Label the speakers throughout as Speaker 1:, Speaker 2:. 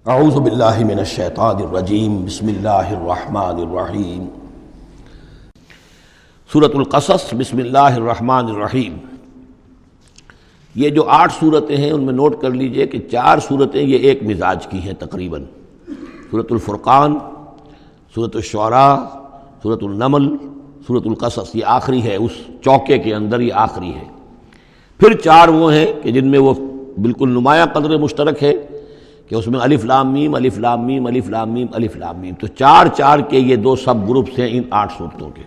Speaker 1: اعوذ باللہ من الشیطان الرجیم بسم اللہ الرحمن الرحیم سورۃ القصص بسم اللہ الرحمن الرحیم۔ یہ جو 8 صورتیں ہیں ان میں نوٹ کر لیجئے کہ 4 صورتیں یہ ایک مزاج کی ہیں تقریباً، سورۃ الفرقان، سورۃ الشعراء، سورۃ النمل، سورۃ القصص، یہ آخری ہے اس چوکے کے اندر، یہ آخری ہے۔ پھر 4 وہ ہیں کہ جن میں وہ بالکل نمایاں قدر مشترک ہے کہ اس میں الف لام میم الف لام میم الف لام میم الف لام میم، تو 4 کے یہ 2 سب گروپس ہیں ان 8 صورتوں کے۔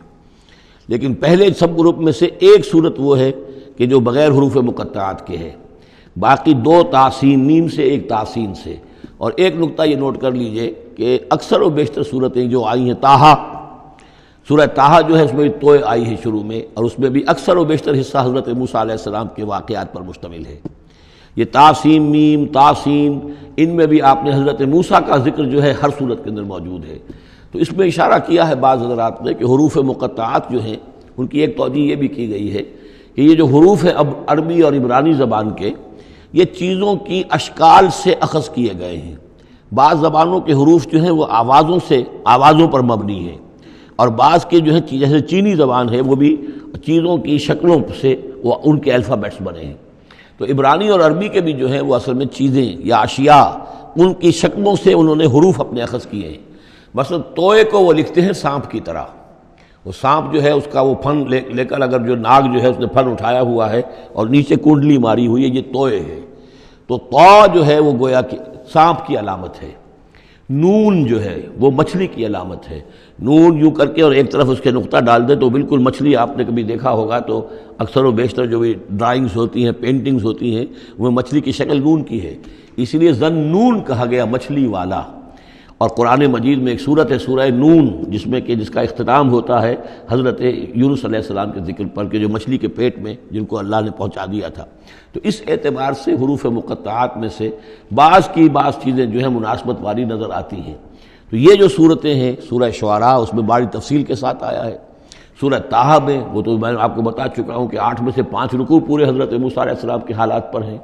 Speaker 1: لیکن پہلے سب گروپ میں سے ایک صورت وہ ہے کہ جو بغیر حروف مقطعات کے ہے، باقی 2 تاسین میم سے، ایک تاسین سے۔ اور ایک نقطہ یہ نوٹ کر لیجئے کہ اکثر و بیشتر صورتیں جو آئی ہیں، طٰہٰ، سورہ طٰہٰ جو ہے اس میں توئے آئی ہے شروع میں، اور اس میں بھی اکثر و بیشتر حصہ حضرت موسیٰ علیہ السلام کے واقعات پر مشتمل ہے۔ یہ تاسین میم، تاسین، ان میں بھی آپ نے حضرت موسیٰ کا ذکر جو ہے ہر صورت کے اندر موجود ہے۔ تو اس میں اشارہ کیا ہے بعض حضرات نے کہ حروف مقطعات جو ہیں ان کی ایک توجہ یہ بھی کی گئی ہے کہ یہ جو حروف ہیں اب عربی اور عبرانی زبان کے، یہ چیزوں کی اشکال سے اخذ کیے گئے ہیں۔ بعض زبانوں کے حروف جو ہیں وہ آوازوں پر مبنی ہیں، اور بعض کے جو ہے جیسے چینی زبان ہے وہ بھی چیزوں کی شکلوں سے وہ ان کے الفابیٹس بنے ہیں۔ تو عبرانی اور عربی کے بھی جو ہیں وہ اصل میں چیزیں یا اشیاء، ان کی شکلوں سے انہوں نے حروف اپنے اخذ کیے ہیں۔ مثلا توئے کو وہ لکھتے ہیں سانپ کی طرح، وہ سانپ جو ہے اس کا وہ پھن لے کر، اگر جو ناگ جو ہے اس نے پھن اٹھایا ہوا ہے اور نیچے کنڈلی ماری ہوئی ہے، یہ توئے ہے۔ تو طا جو ہے وہ گویا کہ سانپ کی علامت ہے، نون جو ہے وہ مچھلی کی علامت ہے۔ نون یوں کر کے اور ایک طرف اس کے نقطہ ڈال دے تو بالکل مچھلی، آپ نے کبھی دیکھا ہوگا تو اکثر و بیشتر جو بھی ڈرائنگز ہوتی ہیں، پینٹنگز ہوتی ہیں، وہ مچھلی کی شکل نون کی ہے، اس لیے ذنون کہا گیا، مچھلی والا۔ اور قرآن مجید میں ایک صورت ہے سورہ نون، جس کا اختتام ہوتا ہے حضرت یونس علیہ السلام کے ذکر پر کہ جو مچھلی کے پیٹ میں جن کو اللہ نے پہنچا دیا تھا۔ تو اس اعتبار سے حروف مقطعات میں سے بعض چیزیں جو ہیں مناسبت والی نظر آتی ہیں۔ تو یہ جو صورتیں ہیں، سورہ شعراء اس میں بڑی تفصیل کے ساتھ آیا ہے، سورہ طٰہٰ میں وہ تو میں آپ کو بتا چکا ہوں کہ 8 میں سے 5 رکوع پورے حضرت موسیٰ علیہ السلام کے حالات پر ہیں۔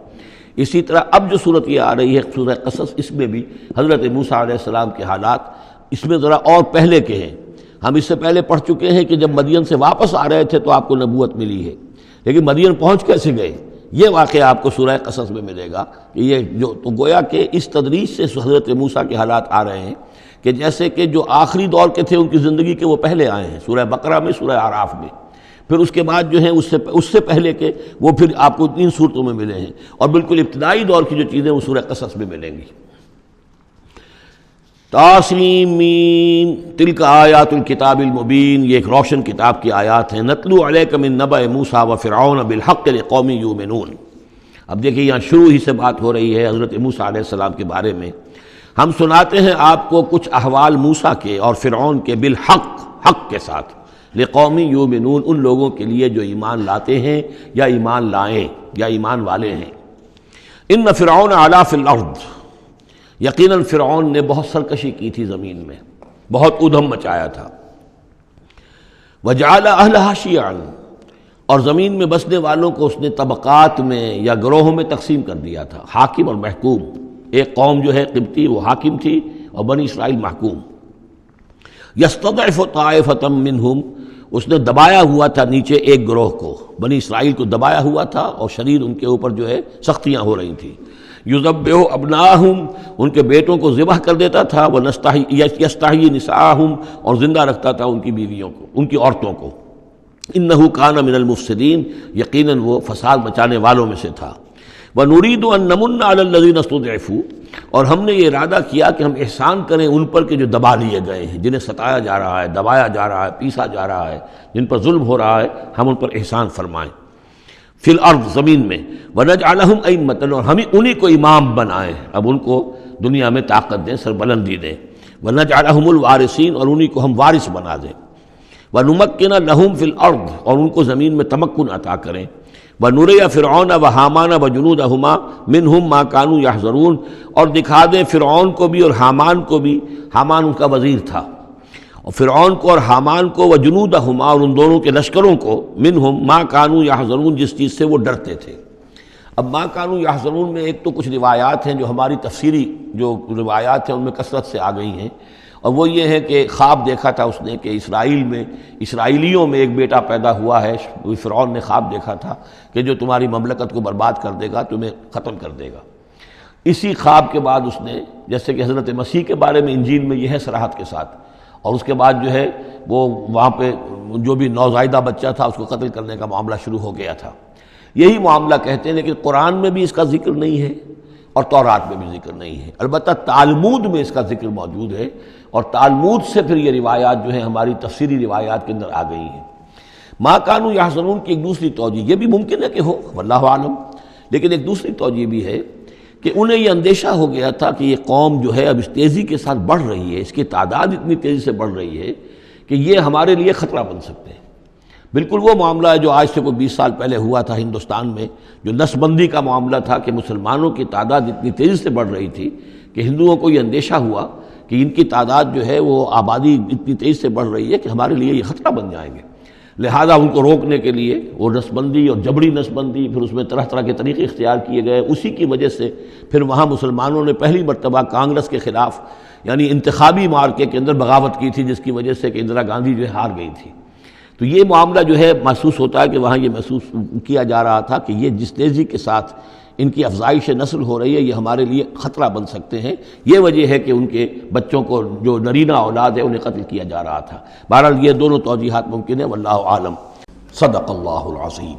Speaker 1: اسی طرح اب جو صورت یہ آ رہی ہے سورہ قصص، اس میں بھی حضرت موسیٰ علیہ السلام کے حالات اس میں ذرا اور پہلے کے ہیں۔ ہم اس سے پہلے پڑھ چکے ہیں کہ جب مدین سے واپس آ رہے تھے تو آپ کو نبوت ملی ہے، لیکن مدین پہنچ کیسے گئے، یہ واقعہ آپ کو سورہ قصص میں ملے گا کہ یہ جو تو گویا کہ اس تدریج سے حضرت موسیٰ کے حالات آ رہے ہیں کہ جیسے کہ جو آخری دور کے تھے ان کی زندگی کے وہ پہلے آئے ہیں، سورہ بقرہ میں، سورہ اعراف میں، پھر اس کے بعد جو ہیں اس سے پہلے کے وہ پھر آپ کو 3 صورتوں میں ملے ہیں، اور بالکل ابتدائی دور کی جو چیزیں وہ سورہ قصص میں ملیں گی۔ طاسیم میم تلک آیات الکتاب المبین، یہ ایک روشن کتاب کی آیات ہیں۔ نتلو علیک من نبأ موسیٰ وفرعون بالحق لقوم یؤمنون۔ اب دیکھیں یہاں شروع ہی سے بات ہو رہی ہے حضرت موسیٰ علیہ السلام کے بارے میں۔ ہم سناتے ہیں آپ کو کچھ احوال موسیٰ کے اور فرعون کے، بالحق، حق کے ساتھ، لقوم یؤمنون، ان لوگوں کے لیے جو ایمان لاتے ہیں یا ایمان لائیں یا ایمان والے ہیں۔ ان فرعون علا فی الارض، یقیناً فرعون نے بہت سرکشی کی تھی زمین میں، بہت ادھم مچایا تھا۔ وجعل اہلہا شیعا، اور زمین میں بسنے والوں کو اس نے طبقات میں یا گروہوں میں تقسیم کر دیا تھا، حاکم اور محکوم۔ ایک قوم جو ہے قبطی وہ حاکم تھی اور بنی اسرائیل محکوم۔ یستضعف طائفۃ منہم، اس نے دبایا ہوا تھا نیچے ایک گروہ کو، بنی اسرائیل کو دبایا ہوا تھا اور شدید ان کے اوپر جو ہے سختیاں ہو رہی تھیں۔ یذبح ابناہم، ان کے بیٹوں کو ذبح کر دیتا تھا، یستحیی نساءہم، اور زندہ رکھتا تھا ان کی بیویوں کو، ان کی عورتوں کو۔ انہ کان من المفسدین، یقیناً وہ فساد مچانے والوں میں سے تھا۔ وَنُرِيدُ أَن نَّمُنَّ عَلَى الَّذِينَ اسْتُضْعِفُوا، اور ہم نے یہ ارادہ کیا کہ ہم احسان کریں ان پر کہ جو دبا لیے گئے ہیں، جنہیں ستایا جا رہا ہے، دبایا جا رہا ہے، پیسا جا رہا ہے، جن پر ظلم ہو رہا ہے، ہم ان پر احسان فرمائیں۔ فی الارض، زمین میں، وَنَجْعَلَهُمْ أَئِمَّةً، اور ہم انہی کو امام بنائیں، اب ان کو دنیا میں طاقت دیں، سربلندی دیں۔ وَنَجْعَلَهُمُ الْوَارِثِينَ، اور انہی کو ہم وارث بنا دیں۔ وَنُمَكِّنَ لَهُمْ فِي الْأَرْضِ، اور ان کو زمین میں تمکن عطا کریں۔ وَنُرِيَ فِرْعَوْنَ وَحَامَانَ وَجُنُودَهُمَا مِنْهُمْ مَا كَانُوا يَحْذَرُونَ، اور دکھا دیں فرعون کو بھی اور حامان کو بھی، حامان ان کا وزیر تھا، اور فرعون کو اور حامان کو، وجنودہما، اور ان دونوں کے لشکروں کو، منہم ما کانوا یحذرون، جس چیز سے وہ ڈرتے تھے۔ اب ما کانوا یحزنون میں ایک تو کچھ روایات ہیں جو ہماری تفسیری جو روایات ہیں ان میں کثرت سے آ گئی ہیں، اور وہ یہ ہے کہ خواب دیکھا تھا اس نے کہ اسرائیلیوں میں ایک بیٹا پیدا ہوا ہے، فرعون نے خواب دیکھا تھا کہ جو تمہاری مملکت کو برباد کر دے گا، تمہیں ختم کر دے گا۔ اسی خواب کے بعد اس نے، جیسے کہ حضرت مسیح کے بارے میں انجیل میں یہ ہے صراحت کے ساتھ، اور اس کے بعد جو ہے وہ وہاں پہ جو بھی نوزائیدہ بچہ تھا اس کو قتل کرنے کا معاملہ شروع ہو گیا تھا۔ یہی معاملہ کہتے ہیں، لیکن قرآن میں بھی اس کا ذکر نہیں ہے اور تورات میں بھی ذکر نہیں ہے، البتہ تالمود میں اس کا ذکر موجود ہے، اور تالمود سے پھر یہ روایات جو ہیں ہماری تفسیری روایات کے اندر آ گئی ہیں۔ ما کانوا یحزنون کی ایک دوسری توجہ یہ بھی ممکن ہے کہ ہو، واللہ عالم، لیکن ایک دوسری توجہ بھی ہے کہ انہیں یہ اندیشہ ہو گیا تھا کہ یہ قوم جو ہے اب اس تیزی کے ساتھ بڑھ رہی ہے، اس کی تعداد اتنی تیزی سے بڑھ رہی ہے کہ یہ ہمارے لیے خطرہ بن سکتے ہیں۔ بالکل وہ معاملہ ہے جو آج سے کوئی 20 سال پہلے ہوا تھا ہندوستان میں، جو نسل بندی کا معاملہ تھا کہ مسلمانوں کی تعداد اتنی تیزی سے بڑھ رہی تھی کہ ہندوؤں کو یہ اندیشہ ہوا کہ ان کی تعداد جو ہے وہ آبادی اتنی تیزی سے بڑھ رہی ہے کہ ہمارے لیے یہ خطرہ بن جائیں گے، لہذا ان کو روکنے کے لیے وہ نسل بندی اور جبری نسل بندی، پھر اس میں طرح طرح کے طریقے اختیار کیے گئے۔ اسی کی وجہ سے پھر وہاں مسلمانوں نے پہلی مرتبہ کانگریس کے خلاف یعنی انتخابی مارکے کے اندر بغاوت کی تھی، جس کی وجہ سے کہ اندرا گاندھی جو ہے ہار گئی تھی۔ تو یہ معاملہ جو ہے محسوس ہوتا ہے کہ وہاں یہ محسوس کیا جا رہا تھا کہ یہ جس تیزی کے ساتھ ان کی افزائش نسل ہو رہی ہے یہ ہمارے لیے خطرہ بن سکتے ہیں، یہ وجہ ہے کہ ان کے بچوں کو جو نرینہ اولاد ہے انہیں قتل کیا جا رہا تھا۔ بہرحال یہ دونوں توجیحات ممکن ہے، واللہ عالم۔ صدق اللہ العظیم۔